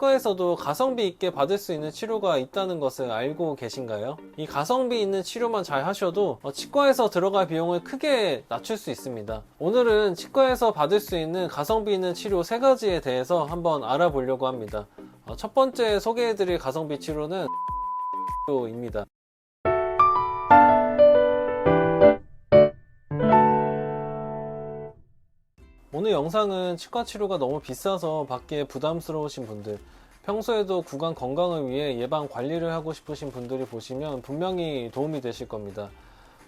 치과에서도 가성비 있게 받을 수 있는 치료가 있다는 것을 알고 계신가요? 이 가성비 있는 치료만 잘 하셔도 치과에서 들어갈 비용을 크게 낮출 수 있습니다. 오늘은 치과에서 받을 수 있는 가성비 있는 치료 3가지에 대해서 한번 알아보려고 합니다. 첫 번째 소개해드릴 가성비 치료는 입니다. 오늘 영상은 치과 치료가 너무 비싸서 받기에 부담스러우신 분들, 평소에도 구강 건강을 위해 예방 관리를 하고 싶으신 분들이 보시면 분명히 도움이 되실 겁니다.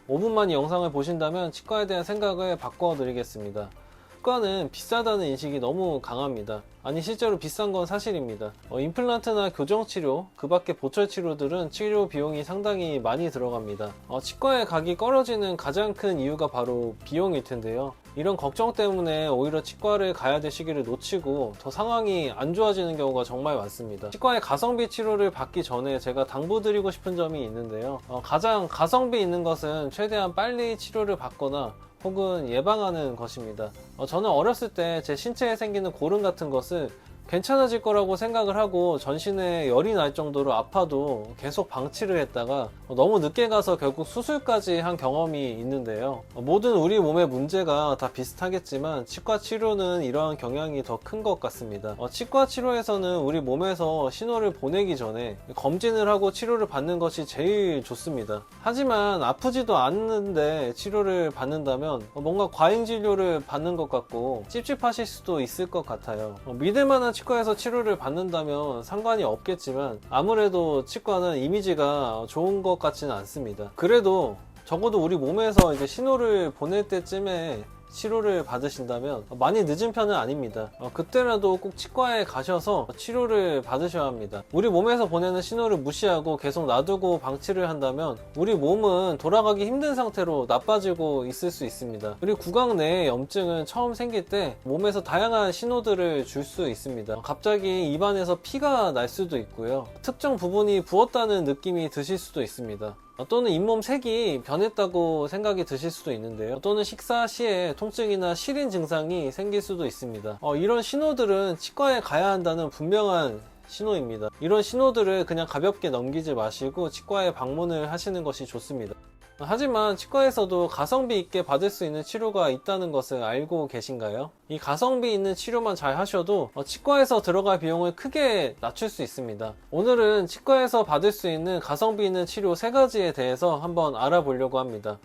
5분만 이 영상을 보신다면 치과에 대한 생각을 바꿔 드리겠습니다. 치과는 비싸다는 인식이 너무 강합니다. 아니, 실제로 비싼 건 사실입니다. 임플란트나 교정치료, 그 밖에 보철치료들은 치료 비용이 상당히 많이 들어갑니다. 치과에 가기 꺼려지는 가장 큰 이유가 바로 비용일 텐데요. 이런 걱정 때문에 오히려 치과를 가야 될 시기를 놓치고 더 상황이 안 좋아지는 경우가 정말 많습니다. 치과의 가성비 치료를 받기 전에 제가 당부드리고 싶은 점이 있는데요. 가장 가성비 있는 것은 최대한 빨리 치료를 받거나 혹은 예방하는 것입니다. 저는 어렸을 때 제 신체에 생기는 고름 같은 것을 괜찮아질 거라고 생각을 하고 전신에 열이 날 정도로 아파도 계속 방치를 했다가 너무 늦게 가서 결국 수술까지 한 경험이 있는데요. 모든 우리 몸의 문제가 다 비슷하겠지만 치과 치료는 이러한 경향이 더 큰 것 같습니다. 치과 치료에서는 우리 몸에서 신호를 보내기 전에 검진을 하고 치료를 받는 것이 제일 좋습니다. 하지만 아프지도 않는데 치료를 받는다면 뭔가 과잉 진료를 받는 것 같고 찝찝하실 수도 있을 것 같아요. 믿을만한 치과에서 치료를 받는다면 상관이 없겠지만 아무래도 치과는 이미지가 좋은 것 같지는 않습니다. 그래도 적어도 우리 몸에서 이제 신호를 보낼 때쯤에 치료를 받으신다면 많이 늦은 편은 아닙니다. 그때라도 꼭 치과에 가셔서 치료를 받으셔야 합니다. 우리 몸에서 보내는 신호를 무시하고 계속 놔두고 방치를 한다면 우리 몸은 돌아가기 힘든 상태로 나빠지고 있을 수 있습니다. 그리고 구강 내에 염증은 처음 생길 때 몸에서 다양한 신호들을 줄 수 있습니다. 갑자기 입안에서 피가 날 수도 있고요. 특정 부분이 부었다는 느낌이 드실 수도 있습니다. 또는 잇몸 색이 변했다고 생각이 드실 수도 있는데요. 또는 식사 시에 통증이나 시린 증상이 생길 수도 있습니다. 이런 신호들은 치과에 가야 한다는 분명한 신호입니다. 이런 신호들을 그냥 가볍게 넘기지 마시고 치과에 방문을 하시는 것이 좋습니다. 하지만 치과에서도 가성비 있게 받을 수 있는 치료가 있다는 것을 알고 계신가요? 이 가성비 있는 치료만 잘 하셔도 치과에서 들어갈 비용을 크게 낮출 수 있습니다. 오늘은 치과에서 받을 수 있는 가성비 있는 치료 3가지에 대해서 한번 알아보려고 합니다.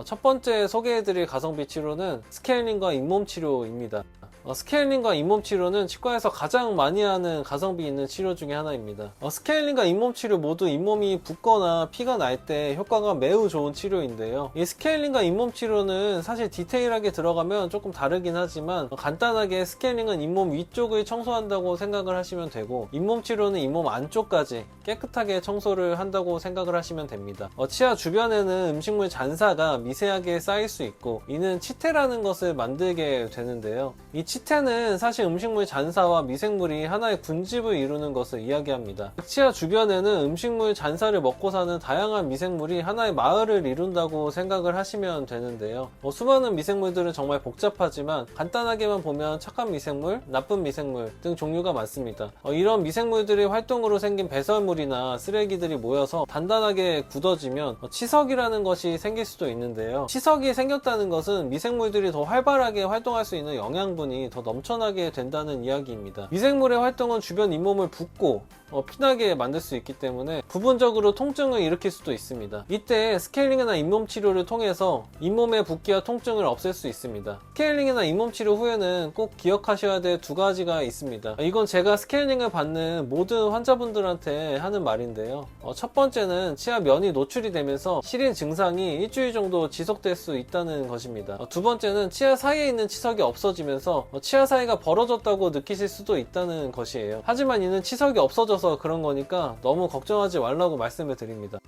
첫 번째 소개해드릴 가성비 치료는 스케일링과 잇몸 치료입니다. 스케일링과 잇몸 치료는 치과에서 가장 많이 하는 가성비 있는 치료 중에 하나입니다. 스케일링과 잇몸 치료 모두 잇몸이 붓거나 피가 날 때 효과가 매우 좋은 치료인데요. 이 스케일링과 잇몸 치료는 사실 디테일하게 들어가면 조금 다르긴 하지만 간단하게 스케일링은 잇몸 위쪽을 청소한다고 생각을 하시면 되고 잇몸 치료는 잇몸 안쪽까지 깨끗하게 청소를 한다고 생각을 하시면 됩니다. 치아 주변에는 음식물 잔사가 미세하게 쌓일 수 있고 이는 치태라는 것을 만들게 되는데요. 이 치태는 사실 음식물 잔사와 미생물이 하나의 군집을 이루는 것을 이야기합니다. 치아 주변에는 음식물 잔사를 먹고 사는 다양한 미생물이 하나의 마을을 이룬다고 생각을 하시면 되는데요. 수많은 미생물들은 정말 복잡하지만 간단하게만 보면 착한 미생물, 나쁜 미생물 등 종류가 많습니다. 이런 미생물들의 활동으로 생긴 배설물이나 쓰레기들이 모여서 단단하게 굳어지면 치석이라는 것이 생길 수도 있는데요. 치석이 생겼다는 것은 미생물들이 더 활발하게 활동할 수 있는 영양분이 더 넘쳐나게 된다는 이야기입니다. 미생물의 활동은 주변 잇몸을 붓고 피나게 만들 수 있기 때문에 부분적으로 통증을 일으킬 수도 있습니다. 이때 스케일링이나 잇몸 치료를 통해서 잇몸의 붓기와 통증을 없앨 수 있습니다. 스케일링이나 잇몸 치료 후에는 꼭 기억하셔야 될 2가지가 있습니다. 이건 제가 스케일링을 받는 모든 환자분들한테 하는 말인데요. 첫 번째는 치아 면이 노출이 되면서 시린 증상이 일주일 정도 지속될 수 있다는 것입니다. 두 번째는 치아 사이에 있는 치석이 없어지면서 치아 사이가 벌어졌다고 느끼실 수도 있다는 것이에요. 하지만 이는 치석이 없어져서 그런 거니까 너무 걱정하지 말라고 말씀을 드립니다.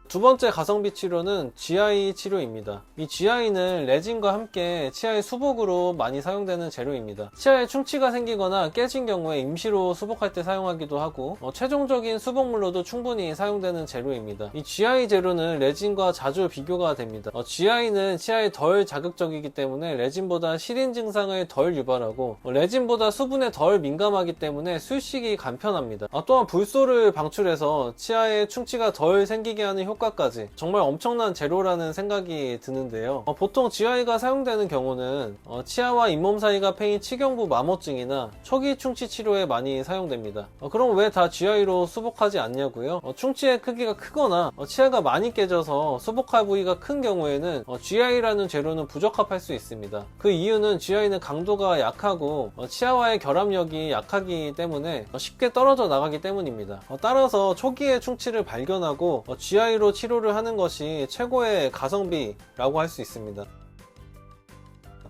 두 번째 가성비 치료는 GI 치료입니다. 이 GI는 레진과 함께 치아의 수복으로 많이 사용되는 재료입니다. 치아에 충치가 생기거나 깨진 경우에 임시로 수복할 때 사용하기도 하고 최종적인 수복물로도 충분히 사용되는 재료입니다. 이 GI 재료는 레진과 자주 비교가 됩니다. GI는 치아에 덜 자극적이기 때문에 레진보다 시린 증상을 덜 유발하고 레진보다 수분에 덜 민감하기 때문에 술식이 간편합니다. 또한 불소를 방출해서 치아에 충치가 덜 생기게 하는 효과까지 정말 엄청난 재료라는 생각이 드는데요. 보통 GI가 사용되는 경우는 치아와 잇몸 사이가 패인 치경부 마모증이나 초기 충치 치료에 많이 사용됩니다. 그럼 왜 다 GI로 수복하지 않냐고요? 충치의 크기가 크거나 치아가 많이 깨져서 수복할 부위가 큰 경우에는 GI라는 재료는 부적합할 수 있습니다. 그 이유는 GI는 강도가 약하고 치아와의 결합력이 약하기 때문에 쉽게 떨어져 나가기 때문입니다. 따라서 초기에 충치를 발견하고 GI로 치료를 하는 것이 최고의 가성비라고 할 수 있습니다.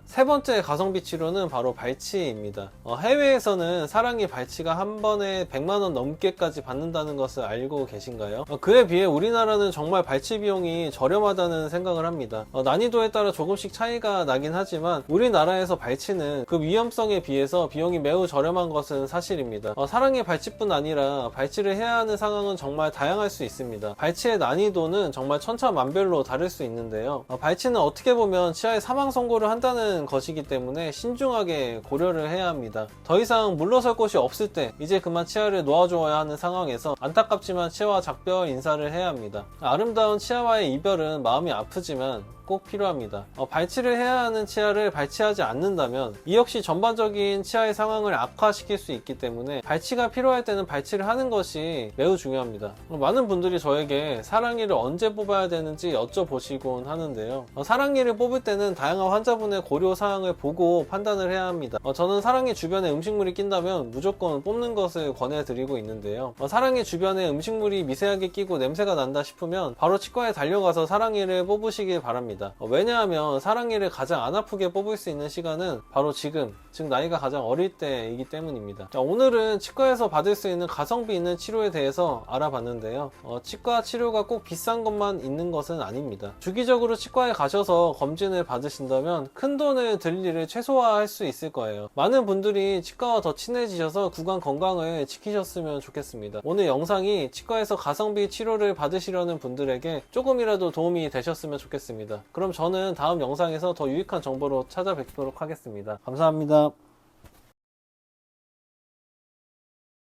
세 번째 가성비 치료는 바로 발치입니다. 해외에서는 사랑니 발치가 한 번에 100만원 넘게까지 받는다는 것을 알고 계신가요? 그에 비해 우리나라는 정말 발치 비용이 저렴하다는 생각을 합니다. 난이도에 따라 조금씩 차이가 나긴 하지만 우리나라에서 발치는 그 위험성에 비해서 비용이 매우 저렴한 것은 사실입니다. 사랑니 발치뿐 아니라 발치를 해야 하는 상황은 정말 다양할 수 있습니다. 발치의 난이도는 정말 천차만별로 다를 수 있는데요. 발치는 어떻게 보면 치아의 사망 선고를 한다는 것이기 때문에 신중하게 고려를 해야 합니다. 더 이상 물러설 곳이 없을 때 이제 그만 치아를 놓아주어야 하는 상황에서 안타깝지만 치아와 작별 인사를 해야 합니다. 아름다운 치아와의 이별은 마음이 아프지만 꼭 필요합니다. 발치를 해야 하는 치아를 발치하지 않는다면 이 역시 전반적인 치아의 상황을 악화시킬 수 있기 때문에 발치가 필요할 때는 발치를 하는 것이 매우 중요합니다. 많은 분들이 저에게 사랑니를 언제 뽑아야 되는지 여쭤보시곤 하는데요. 사랑니를 뽑을 때는 다양한 환자분의 고려사항을 보고 판단을 해야 합니다. 저는 사랑니 주변에 음식물이 낀다면 무조건 뽑는 것을 권해드리고 있는데요. 사랑니 주변에 음식물이 미세하게 끼고 냄새가 난다 싶으면 바로 치과에 달려가서 사랑니를 뽑으시길 바랍니다. 왜냐하면 사랑니를 가장 안 아프게 뽑을 수 있는 시간은 바로 지금, 즉 나이가 가장 어릴 때이기 때문입니다. 오늘은 치과에서 받을 수 있는 가성비 있는 치료에 대해서 알아봤는데요. 치과 치료가 꼭 비싼 것만 있는 것은 아닙니다. 주기적으로 치과에 가셔서 검진을 받으신다면 큰 돈을 들일 일을 최소화할 수 있을 거예요. 많은 분들이 치과와 더 친해지셔서 구강 건강을 지키셨으면 좋겠습니다. 오늘 영상이 치과에서 가성비 치료를 받으시려는 분들에게 조금이라도 도움이 되셨으면 좋겠습니다. 그럼 저는 다음 영상에서 더 유익한 정보로 찾아뵙도록 하겠습니다. 감사합니다.